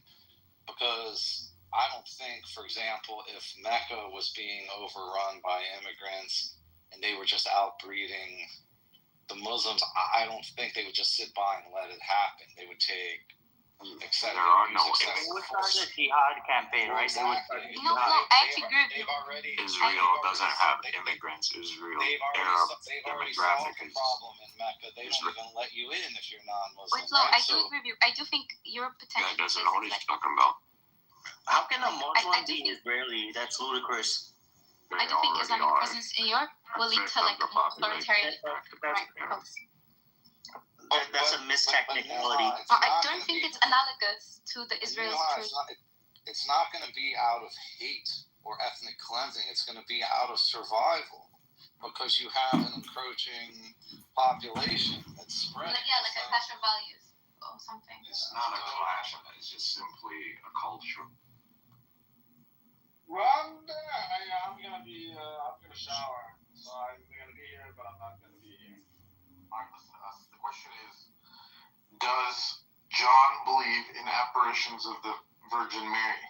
because I don't think, for example, if Mecca was being overrun by immigrants and they were just outbreeding the Muslims, I don't think they would just sit by and let it happen. They would take There are no They would start the jihad campaign, right? They would start the No, jihad. I actually agree with you. Israel doesn't have immigrants. Israel, Arab They've already demographic solved the is. problem in Mecca. They don't even let you in if you're non-Muslim. Wait, no, right? I do agree with you. I do think Europe Guy potentially doesn't faces, know what he's like, talking about. How can a I Muslim do be think- Israeli? That's ludicrous. I do think Islamic presence in Europe will lead to like more authoritarian policy. That's a mistechnicality. I don't think it's analogous to the Israeli situation. It's not going to be out of hate or ethnic cleansing. It's going to be out of survival, because you have an encroaching population that's spreading. Like a clash of values or something. It's not a clash. It's just simply a culture. Well, I'm gonna shower, so I'm gonna be here, but I'm not gonna be here. The question is, does John believe in apparitions of the Virgin Mary?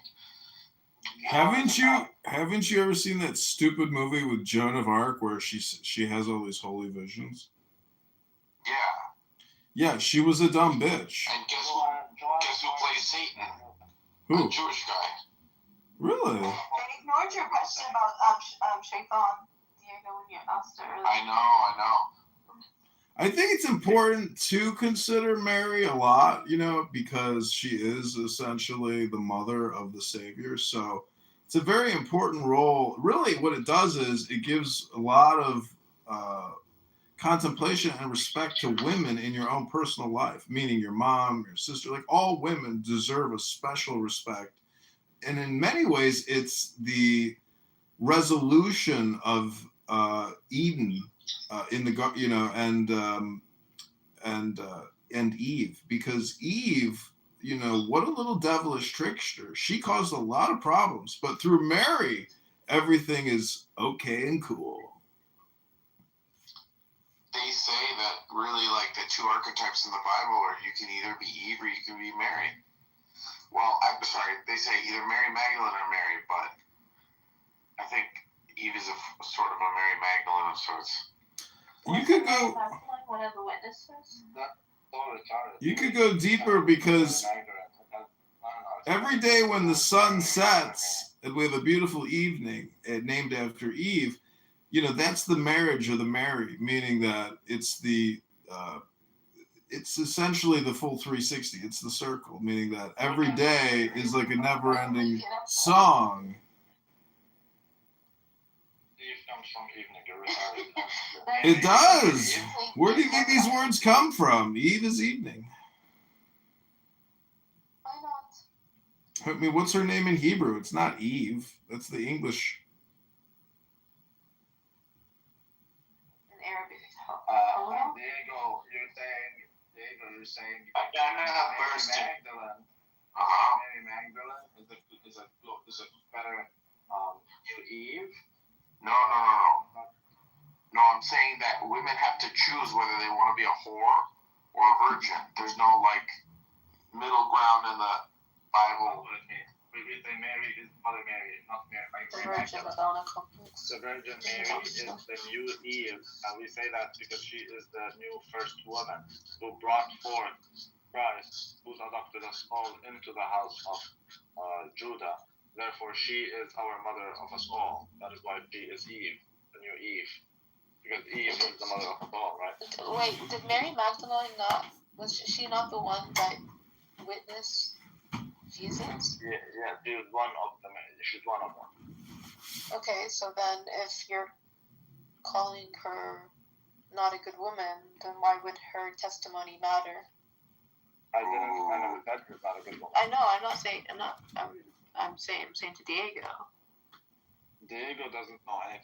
Haven't you ever seen that stupid movie with Joan of Arc where she has all these holy visions? Yeah. Yeah, she was a dumb bitch. And guess who plays Satan? Who? A Jewish guy. Really? They ignored your question about Shaitan, Diego, when you asked her. I know. I think it's important to consider Mary a lot, because she is essentially the mother of the Savior. So it's a very important role. Really, what it does is it gives a lot of contemplation and respect to women in your own personal life, meaning your mom, your sister, like all women deserve a special respect. And in many ways, it's the resolution of Eden in the and Eve, because Eve, what a little devilish trickster. She caused a lot of problems, but through Mary, everything is okay and cool. They say that really, like, the two archetypes in the Bible are you can either be Eve or you can be Mary. Well, I'm sorry, they say either Mary Magdalene or Mary, but I think Eve is a sort of a Mary Magdalene of sorts. You could go. Like one of the witnesses. You could go deeper, because every day when the sun sets, and we have a beautiful evening named after Eve, that's the marriage of the Mary, meaning that it's it's essentially the full 360. It's the circle, meaning that every day is like a never-ending song. It does. Where do you think these words come from? Eve is evening. Why not? I mean, what's her name in Hebrew? It's not Eve. That's the English. In Arabic. Diego, you're saying Magdalene. Mary Magdalene is a better Eve. No. No, I'm saying that women have to choose whether they want to be a whore or a virgin. There's no, like, middle ground in the Bible. We say Mary is Mother Mary, not Mary Virgin Magdalene. Madonna complex. The Virgin Mary is the new Eve, and we say that because she is the new first woman who brought forth Christ, who's adopted us all into the house of Judah. Therefore, she is our mother of us all. That is why she is Eve, the new Eve. Because Eve is the mother of us all, right? Wait, did Mary Magdalene not? Was she not the one that witnessed Jesus? Yeah, she was one of them. She's one of them. Okay, so then if you're calling her not a good woman, then why would her testimony matter? I never said she's not a good woman. I know. I'm not saying. I'm saying to Diego. Diego doesn't know anything